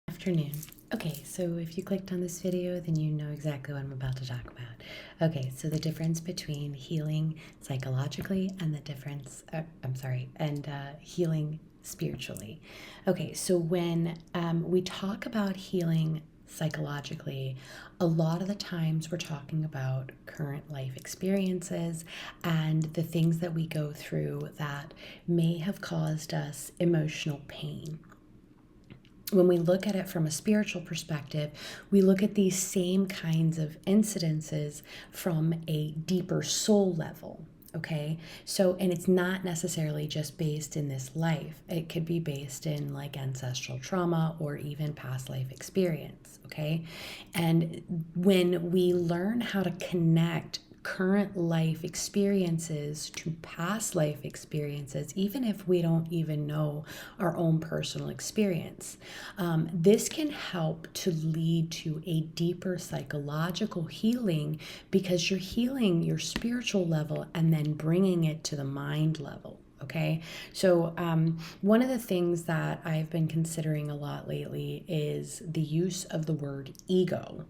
Afternoon. Okay, so if you clicked on this video, then you know exactly what I'm about to talk about. Okay, so the difference between healing psychologically and healing spiritually. Okay, so when we talk about healing psychologically, a lot of the times we're talking about current life experiences and the things that we go through that may have caused us emotional pain. When we look at it from a spiritual perspective, we look at these same kinds of incidences from a deeper soul level. Okay, so, and it's not necessarily just based in this life, it could be based in like ancestral trauma or even past life experience. Okay, and when we learn how to connect current life experiences to past life experiences, even if we don't even know our own personal experience. This can help to lead to a deeper psychological healing because you're healing your spiritual level and then bringing it to the mind level. Okay, so one of the things that I've been considering a lot lately is the use of the word ego.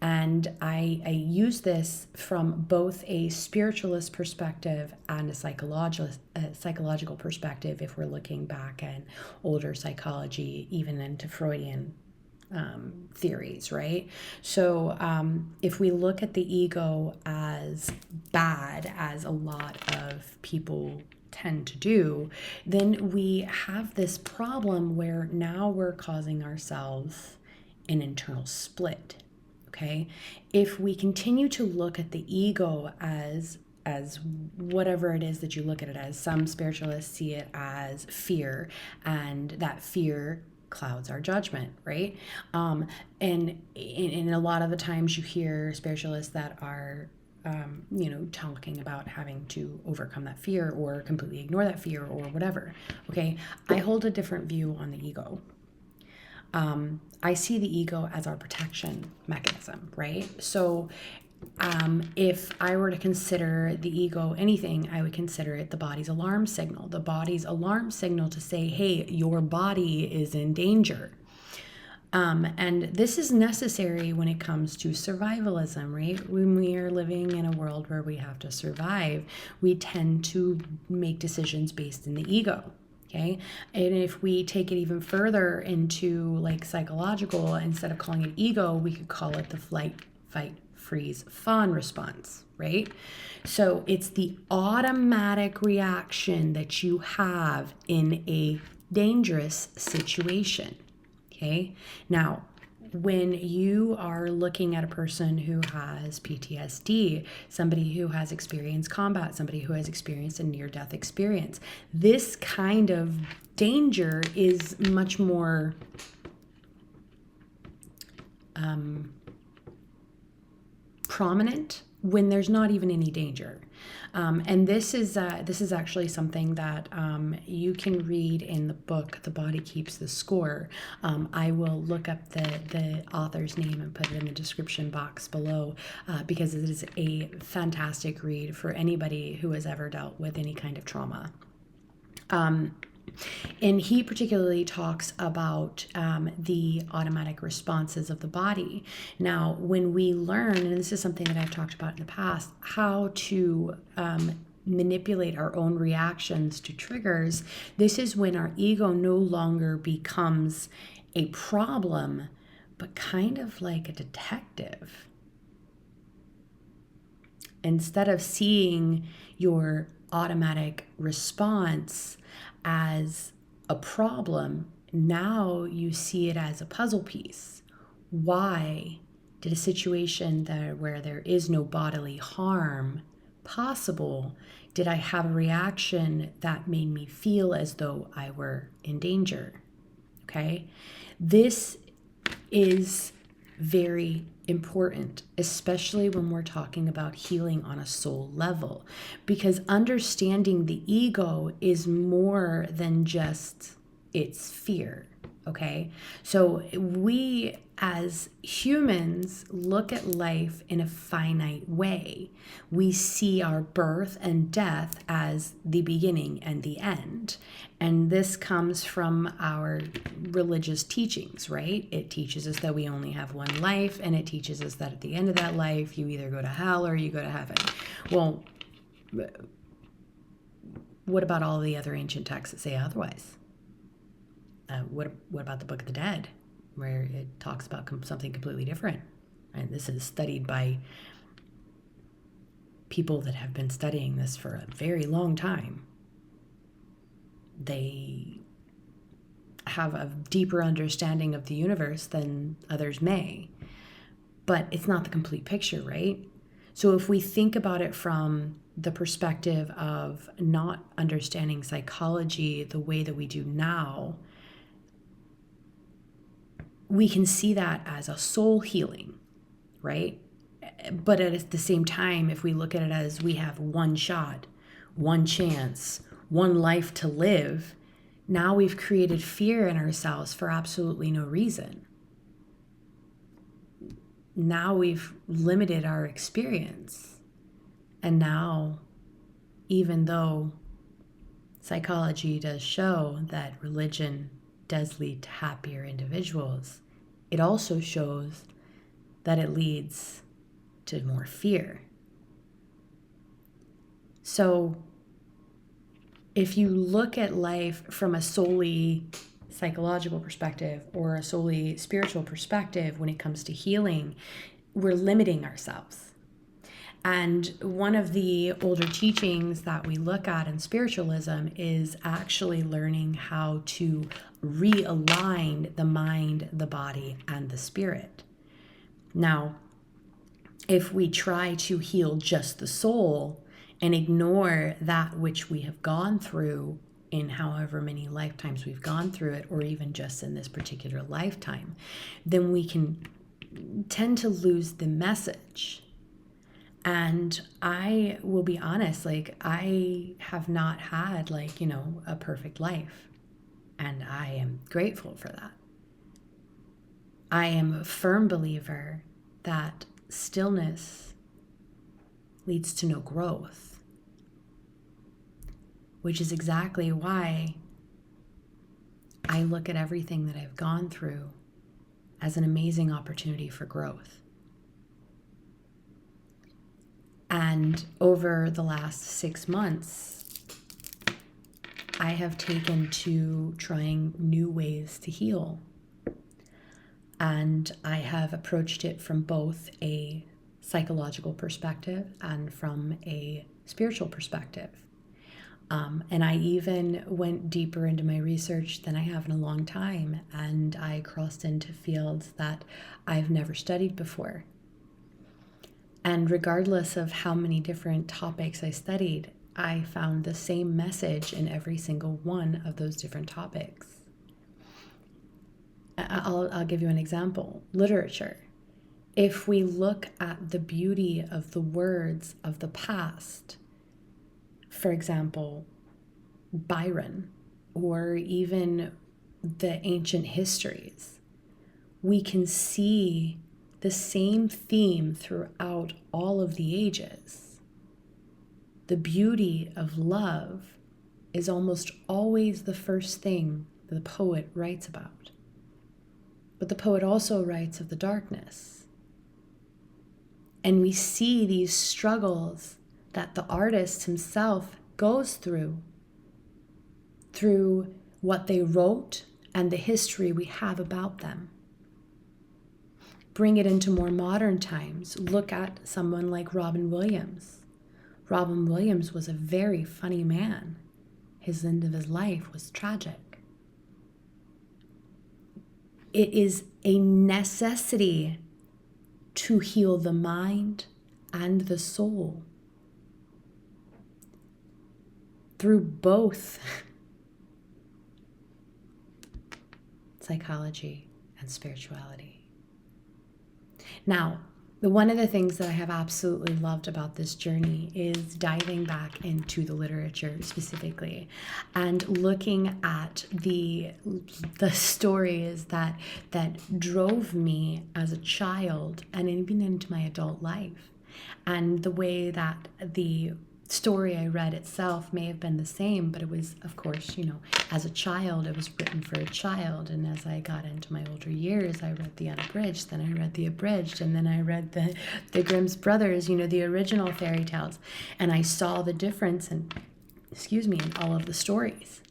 And I use this from both a spiritualist perspective and a psychological perspective if we're looking back at older psychology, even into Freudian theories, right? So if we look at the ego as bad, as a lot of people tend to do, then we have this problem where now we're causing ourselves an internal split. Okay, if we continue to look at the ego as whatever it is that you look at it as, some spiritualists see it as fear, and that fear clouds our judgment, right? And a lot of the times you hear spiritualists that are talking about having to overcome that fear or completely ignore that fear or whatever. Okay, I hold a different view on the ego. I see the ego as our protection mechanism, right? So if I were to consider the ego anything, I would consider it the body's alarm signal. The body's alarm signal to say, hey, your body is in danger. And this is necessary when it comes to survivalism, right? When we are living in a world where we have to survive, we tend to make decisions based in the ego. Okay, and if we take it even further into like psychological, instead of calling it ego, we could call it the flight, fight, freeze, fawn response, right? So it's the automatic reaction that you have in a dangerous situation. Okay, now when you are looking at a person who has PTSD, somebody who has experienced combat, somebody who has experienced a near-death experience, this kind of danger is much more prominent when there's not even any danger. And this is actually something that you can read in the book, The Body Keeps the Score. I will look up the author's name and put it in the description box below because it is a fantastic read for anybody who has ever dealt with any kind of trauma. And he particularly talks about the automatic responses of the body. Now, when we learn, and this is something that I've talked about in the past, how to manipulate our own reactions to triggers, this is when our ego no longer becomes a problem, but kind of like a detective. Instead of seeing your automatic response as a problem, now you see it as a puzzle piece. Why did a situation where there is no bodily harm possible, did I have a reaction that made me feel as though I were in danger? Okay, this is very important, especially when we're talking about healing on a soul level, because understanding the ego is more than just its fear. Okay, so we as humans look at life in a finite way. We see our birth and death as the beginning and the end. And this comes from our religious teachings, right? It teaches us that we only have one life, and it teaches us that at the end of that life, you either go to hell or you go to heaven. Well, what about all the other ancient texts that say otherwise? What about the Book of the Dead, where it talks about something completely different? And this is studied by people that have been studying this for a very long time. They have a deeper understanding of the universe than others may. But it's not the complete picture, right? So if we think about it from the perspective of not understanding psychology the way that we do now, we can see that as a soul healing, right? But at the same time, if we look at it as we have one shot, one chance, one life to live, now we've created fear in ourselves for absolutely no reason. Now we've limited our experience. And now, even though psychology does show that religion does lead to happier individuals, it also shows that it leads to more fear. So if you look at life from a solely psychological perspective or a solely spiritual perspective when it comes to healing, we're limiting ourselves. And one of the older teachings that we look at in spiritualism is actually learning how to realign the mind, the body, and the spirit. Now, if we try to heal just the soul and ignore that which we have gone through in however many lifetimes we've gone through it, or even just in this particular lifetime, then we can tend to lose the message. And I will be honest, I have not had a perfect life. And I am grateful for that. I am a firm believer that stillness leads to no growth, which is exactly why I look at everything that I've gone through as an amazing opportunity for growth. And over the last 6 months, I have taken to trying new ways to heal. And I have approached it from both a psychological perspective and from a spiritual perspective. And I even went deeper into my research than I have in a long time. And I crossed into fields that I've never studied before. And regardless of how many different topics I studied, I found the same message in every single one of those different topics. I'll give you an example. Literature. If we look at the beauty of the words of the past, for example, Byron, or even the ancient histories, we can see the same theme throughout all of the ages. The beauty of love is almost always the first thing that the poet writes about. But the poet also writes of the darkness. And we see these struggles that the artist himself goes through what they wrote and the history we have about them. Bring it into more modern times. Look at someone like Robin Williams. Robin Williams was a very funny man. His end of his life was tragic. It is a necessity to heal the mind and the soul through both psychology and spirituality. Now, One of the things that I have absolutely loved about this journey is diving back into the literature specifically and looking at the stories that drove me as a child and even into my adult life, and the way that the story I read itself may have been the same, but it was, of course, as a child, it was written for a child. And as I got into my older years, I read the unabridged, then I read the abridged, and then I read the Grimm's Brothers, the original fairy tales. And I saw the difference in all of the stories.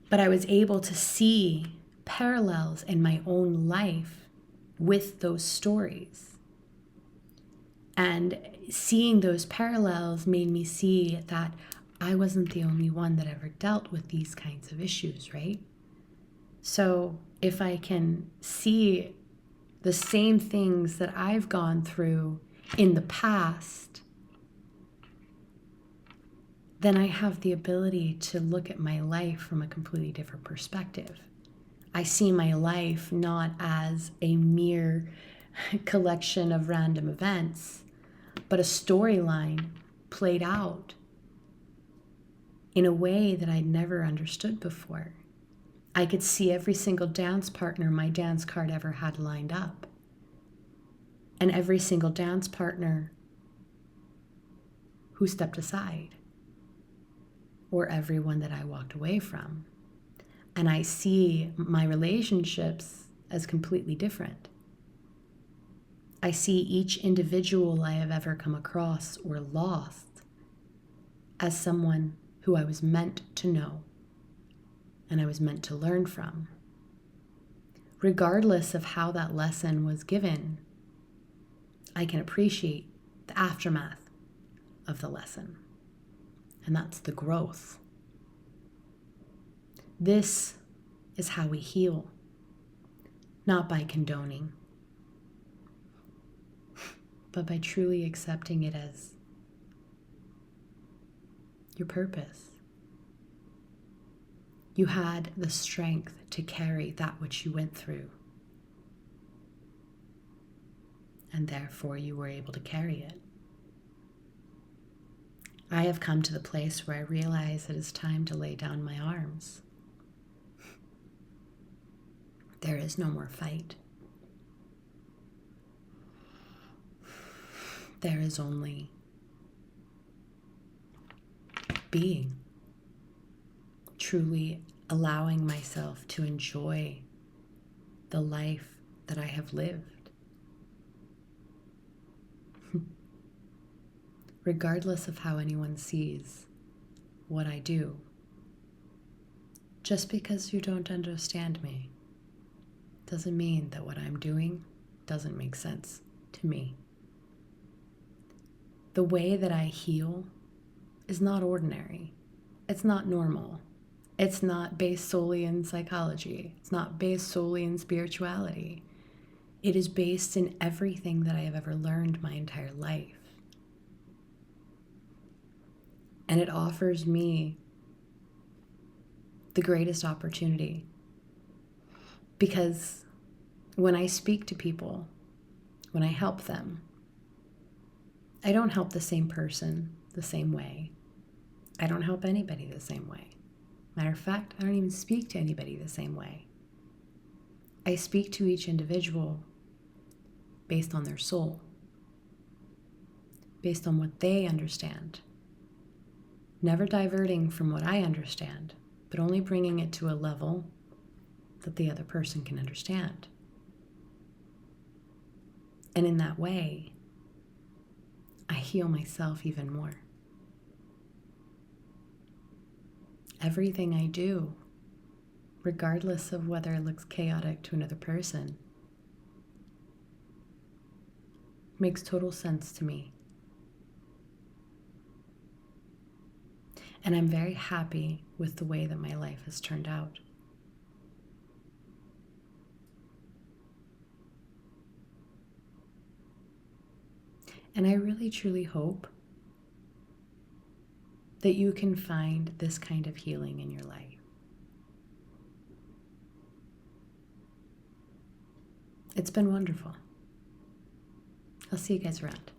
But I was able to see parallels in my own life with those stories. And seeing those parallels made me see that I wasn't the only one that ever dealt with these kinds of issues, right? So if I can see the same things that I've gone through in the past, then I have the ability to look at my life from a completely different perspective. I see my life not as a mere collection of random events, but a storyline played out in a way that I'd never understood before. I could see every single dance partner my dance card ever had lined up, and every single dance partner who stepped aside, or everyone that I walked away from. And I see my relationships as completely different. I see each individual I have ever come across or lost as someone who I was meant to know and I was meant to learn from. Regardless of how that lesson was given, I can appreciate the aftermath of the lesson, and that's the growth. This is how we heal, not by condoning, but by truly accepting it as your purpose. You had the strength to carry that which you went through, and therefore you were able to carry it. I have come to the place where I realize it is time to lay down my arms. There is no more fight. There is only being, truly allowing myself to enjoy the life that I have lived. Regardless of how anyone sees what I do. Just because you don't understand me doesn't mean that what I'm doing doesn't make sense to me. The way that I heal is not ordinary. It's not normal. It's not based solely in psychology. It's not based solely in spirituality. It is based in everything that I have ever learned my entire life. And it offers me the greatest opportunity. Because when I speak to people, when I help them, I don't help the same person the same way. I don't help anybody the same way. Matter of fact, I don't even speak to anybody the same way. I speak to each individual based on their soul, based on what they understand, never diverting from what I understand, but only bringing it to a level that the other person can understand. And in that way, I heal myself even more. Everything I do, regardless of whether it looks chaotic to another person, makes total sense to me. And I'm very happy with the way that my life has turned out. And I really, truly hope that you can find this kind of healing in your life. It's been wonderful. I'll see you guys around.